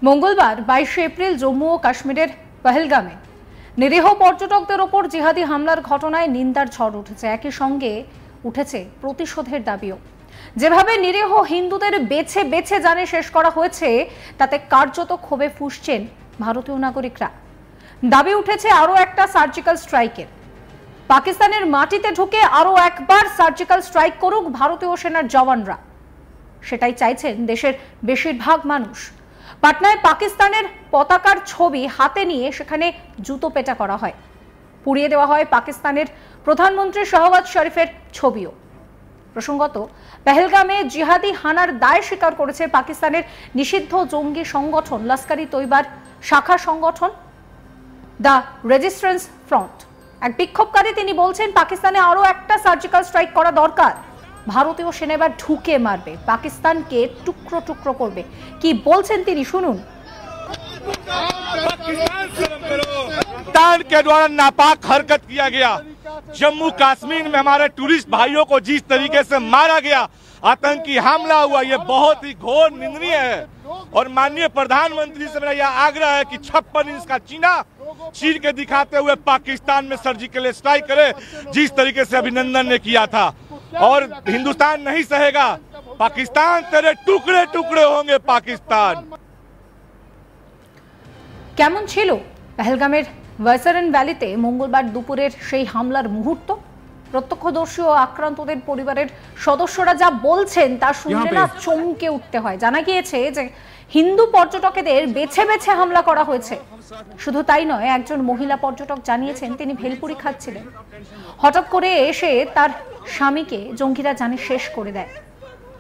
মঙ্গলবার 22 এপ্রিল জম্মু ও কাশ্মীরের পহেলগামে নিরীহ পর্যটকদের ওপর জিহাদি হামলার ঘটনায় নিন্দার ঝড় উঠেছে। একই সঙ্গে উঠেছে প্রতিশোধের দাবিও। যেভাবে নিরীহ হিন্দুদের বেছে বেছে জানে শেষ করা হয়েছে, তাতে কার্যত ক্ষোভে ফুঁসছেন ভারতীয় নাগরিকরা। দাবি উঠেছে আরও একটা সার্জিক্যাল স্ট্রাইকের। পাকিস্তানের মাটিতে ঢুকে আরও একবার সার্জিক্যাল স্ট্রাইক করুক ভারতীয় সেনার জওয়ানরা, সেটাই চাইছেন দেশের বেশিরভাগ মানুষ। পাটনায় পাকিস্তানের পতাকার ছবি হাতে নিয়ে সেখানে জুতো পেটা করা হয়, পুড়িয়ে দেওয়া হয় পাকিস্তানের প্রধানমন্ত্রী শাহবাজ শরীফের ছবিও। প্রসঙ্গত, পহেলগামে জিহাদি হানার দায় স্বীকার করেছে পাকিস্তানের নিষিদ্ধ জঙ্গি সংগঠন লস্কর ই তৈবার শাখা সংগঠন দ্য রেজিস্ট্যান্স ফ্রন্ট। এক বিক্ষোভকারী তিনি বলছেন, পাকিস্তানে আরও একটা সার্জিক্যাল স্ট্রাইক করা দরকার। ভারতীয় সেনা এবার ঢুকে মারবে, পাকিস্তানকে টুকরো টুকরো করবে। কি বলছেন তিনি, শুনুন। पाकिस्तान के द्वारा नापाक हरकत किया गया, जम्मू कश्मीर में हमारे टूरिस्ट भाइयों को जिस तरीके से मारा गया, आतंकी हमला हुआ, ये बहुत ही घोर निंदनीय है। और माननीय प्रधानमंत्री से मेरा यह आग्रह है कि 56 इंच का चीना चीर के दिखाते हुए पाकिस्तान में सर्जिकल स्ट्राइक करे, जिस तरीके से अभिनंदन ने किया था। और हिंदुस्तान नहीं सहेगा, पाकिस्तान तेरे टुकड़े टुकड़े होंगे। पाकिस्तान কেমন ছিল পহেলগামের ভাইসারেন ভ্যালিতে মঙ্গলবার দুপুরের সেই হামলার মুহূর্ত? প্রত্যক্ষদর্শী ও আক্রান্তদের পরিবারের সদস্যরা যা বলছেন তা শুনলে না চমকে উঠতে হয়। জানা গিয়েছে যে হিন্দু পর্যটকদের বেছে বেছে হামলা করা হয়েছে। শুধু তাই নয়, একজন মহিলা পর্যটক জানিয়েছেন তিনি ভেলপুরি খাচ্ছিলেন, হঠাৎ করে এসে তার স্বামীকে জঙ্গিরা জানে শেষ করে দেয়।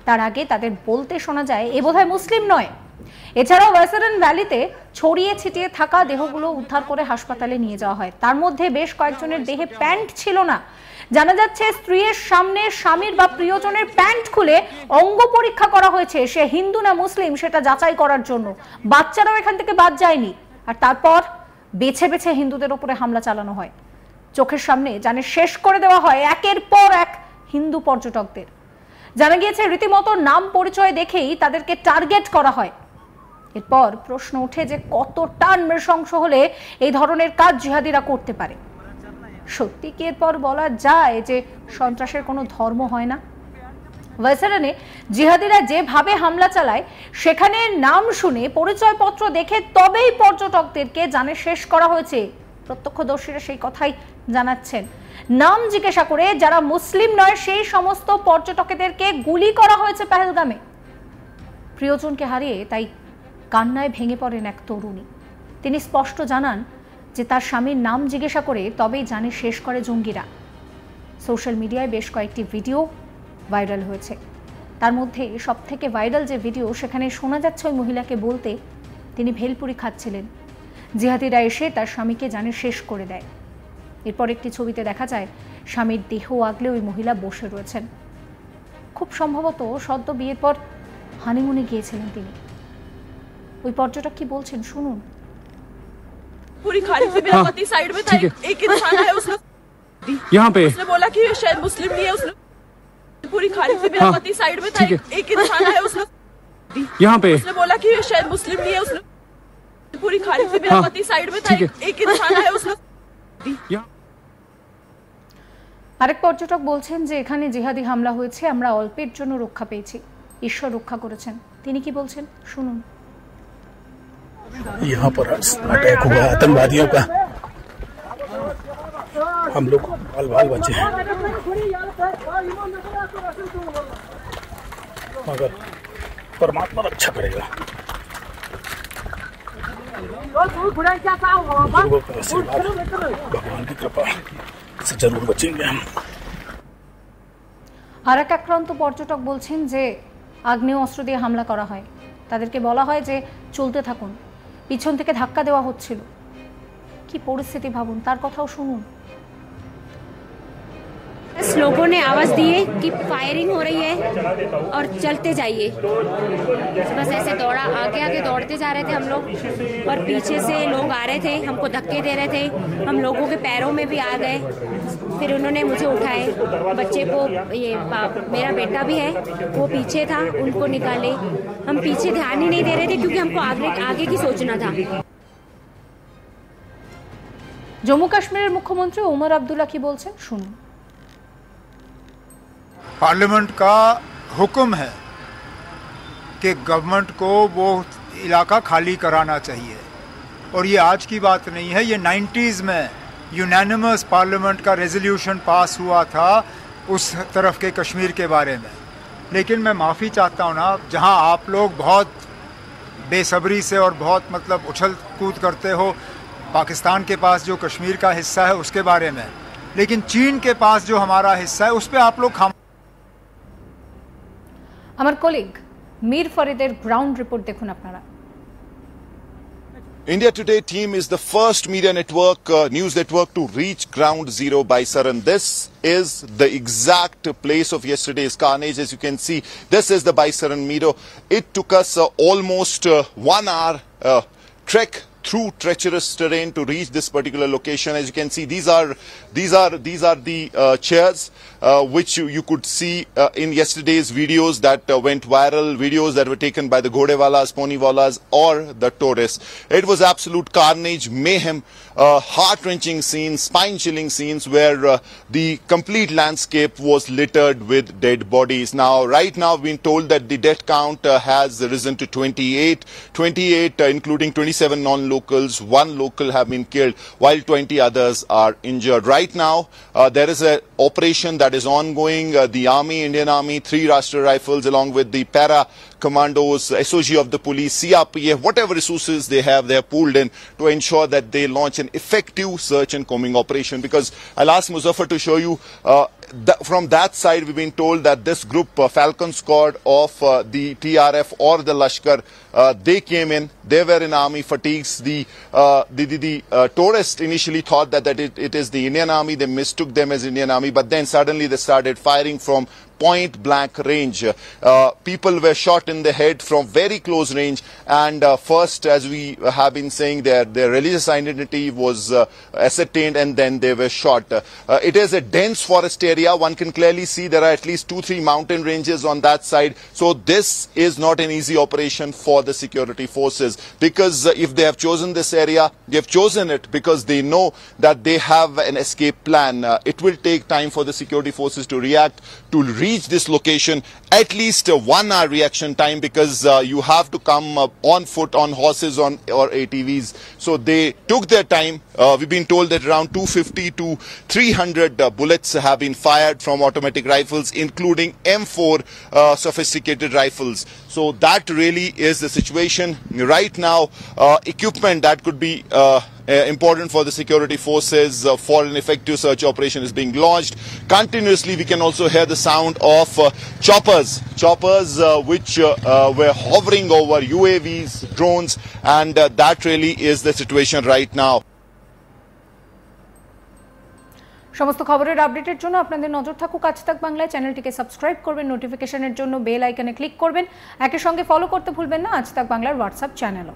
তার আগে তাদের বলতে শোনা যায়, এ বোধহয় মুসলিম নয়। এছাড়াও ভাইসারেন ভ্যালিতে ছড়িয়ে ছিটিয়ে থাকা দেহগুলো উদ্ধার করে হাসপাতালে নিয়ে যাওয়া হয়। তার মধ্যে বেশ কয়েকজনের দেহে প্যান্ট ছিল না। জানা যাচ্ছে স্ত্রীর সামনে স্বামীর বা প্রিয়জনের প্যান্ট খুলে অঙ্গ পরীক্ষা করা হয়েছে, সে হিন্দু না মুসলিম সেটা যাচাই করার জন্য। বাচ্চারাও এখান থেকে বাদ যায়নি। আর তারপর বেছে বেছে হিন্দুদের উপরে হামলা চালানো হয়। চোখের সামনে জানে শেষ করে দেওয়া হয় একের পর এক হিন্দু পর্যটকদের। জানা গিয়েছে রীতিমতো নাম পরিচয় দেখেই তাদেরকে টার্গেট করা হয়। এরপর প্রশ্ন ওঠে যে কতটা নৃশংস হলে এই ধরনের কাজ জিহাদিরা করতে পারে। সত্যি কি এরপর বলা যায় যে সন্ত্রাসের কোনো ধর্ম হয় না? ভাইসারেনে জিহাদিরা যেভাবে হামলা চালায়, সেখানে নাম শুনে পরিচয়পত্র দেখে তবেই পর্যটকদেরকে জানে শেষ করা হয়েছে। প্রত্যক্ষদর্শীরা সেই কথাই জানাচ্ছেন। নাম জিজ্ঞাসা করে যারা মুসলিম নয় সেই সমস্ত পর্যটকদেরকে গুলি করা হয়েছে পহেলগামে। প্রিয়জনকে হারিয়ে তাই কান্নায় ভেঙে পড়েন এক তরুণী। তিনি স্পষ্ট জানান যে তার স্বামীর নাম জিজ্ঞাসা করে তবেই জানে শেষ করে জঙ্গিরা। সোশ্যাল মিডিয়ায় বেশ কয়েকটি ভিডিও ভাইরাল হয়েছে। তার মধ্যে সবথেকে ভাইরাল যে ভিডিও, সেখানে শোনা যাচ্ছে ওই মহিলাকে বলতে তিনি ভেলপুরি খাচ্ছিলেন, জিহাদিরা এসে তার স্বামীকে জানে শেষ করে দেয়। এরপর একটি ছবিতে দেখা যায় স্বামীর দেহ আগলে ওই মহিলা বসে রয়েছেন। খুব সম্ভবত সদ্য বিয়ের পর হানিমুনে গিয়েছিলেন তিনি। ওই পর্যটক কি বলছেন, শুনুন। पूरी खाली थी, मेरा पति साइड में था, एक इंसान है उसने यहाँ पे उसने बोला कि शायद मुस्लिम नहीं है। उसने पूरी खाली थी, मेरा पति साइड में था, एक इंसान है उसने यहाँ पे उसने बोला कि शायद मुस्लिम नहीं है। उसने पूरी खाली थी, मेरा पति साइड में था, एक इंसान है उसने। আরেক পর্যটক বলছেন যে এখানে জিহাদি হামলা হয়েছে, আমরা অল্পের জন্য রক্ষা পেয়েছি, ঈশ্বর রক্ষা করেছেন। তিনি কি বলছেন, শুনুন। यहाँ पर अटैक हुआ आतंकवादियों का, हम लोग बाल बाल बचे हैं, मगर परमात्मा रक्षा करेगा। भगवान की कृपा से जरूर बचेंगे हम। আর এক আক্রান্ত পর্যটক বলছেন যে আগ্নেয় অস্ত্র দিয়ে হামলা করা হয়, তাদেরকে বলা হয় যে চলতে থাকুন, পিছন থেকে ধাক্কা দেওয়া হচ্ছিল। কি পরিস্থিতি ভাবুন, তার কথাও শুনুন। लोगों ने आवाज दी है कि फायरिंग हो रही है और चलते जाइए। बस ऐसे दौड़ा, आगे आगे दौड़ते जा रहे थे हम लोग, और पीछे से लोग आ रहे थे, हमको धक्के दे रहे थे, हम लोगों के पैरों में भी आ गए। फिर उन्होंने मुझे उठाए, बच्चे को मेरा बेटा भी है वो पीछे था, उनको निकाले। हम पीछे ध्यान ही नहीं दे रहे थे क्योंकि हमको आगे की सोचना था। জম্মু কাশ্মীরের মুখ্যমন্ত্রী ওমর আব্দুল্লাহ কি বলছেন শুনুন। पार्लियामेंट का हुक्म है कि गवर्नमेंट को वो इलाका खाली कराना चाहिए, और ये आज की बात नहीं है, ये 90s में यूनानिमस पार्लियामेंट का रेजोल्यूशन पास हुआ था उस तरफ के कश्मीर के बारे में। लेकिन मैं माफ़ी चाहता हूँ ना, जहाँ आप लोग बहुत बेसब्री से और बहुत मतलब उछल कूद करते हो पाकिस्तान के पास जो कश्मीर का हिस्सा है उसके बारे में, लेकिन चीन के पास जो हमारा हिस्सा है उस पर आप लोग আমার কলিগ মীর ফরিদের গ্রাউন্ড রিপোর্ট দেখুন আপনারা। India Today team is the first media network, news network to reach ground zero by Saran. This is the exact place of yesterday's carnage. As you can see, this is the Baisaran Meadow. It took us almost 1 hour trek through treacherous terrain to reach this particular location. As you can see, these are the chairs which you could see in yesterday's videos that went viral, videos that were taken by the Ghodewalas, Ponywalas or the tourists. It was absolute carnage, mayhem, heart-wrenching scenes, spine-chilling scenes where the complete landscape was littered with dead bodies. Now, right now, we've been told that the death count has risen to 28, including 27 non-locals. 1 local have been killed, while 20 others are injured. Right now, there is an operation that is ongoing. The Army, Indian Army, 3 Rashtriya Rifles, along with the para commandos, SOG of the police, CRPF, whatever resources they have pooled in to ensure that they launch an effective search and combing operation. Because I'll ask Muzaffar to show you, from that side we've been told that this group, Falcon Squad of the TRF or the Lashkar, they came in, they were in army fatigues. The tourists initially thought that it is the Indian Army, they mistook them as Indian Army, but then suddenly they started firing from point blank range. People were shot in the head from very close range, and first, as we have been saying, their religious identity was ascertained, and then they were shot. It is a dense forest area. One can clearly see there are at least 2-3 mountain ranges on that side. So this is not an easy operation for the security forces, because if they have chosen this area, they have chosen it because they know that they have an escape plan. It will take time for the security forces to react, to reach this location, at least 1 hour reaction time, because you have to come on foot, on horses, or ATVs. So they took their time. We've been told that around 250 to 300 bullets have been fired from automatic rifles, including M4 sophisticated rifles. So that really is the situation right now. Equipment that could be important for the security forces for an effective search operation is being launched. Continuously, we can also hear the sound of choppers which were hovering over UAVs, drones, and that really is the situation right now. সমস্ত খবরের আপডেটের জন্য আপনাদের নজর থাকুক আজ তাক বাংলায়। চ্যানেলটিকে সাবস্ক্রাইব করবেন, নোটিফিকেশনের জন্য বেল আইকনে ক্লিক করবেন, একই সঙ্গে ফলো করতে ভুলবেন না আজ তাক বাংলার হোয়াটসঅ্যাপ চ্যানেলও।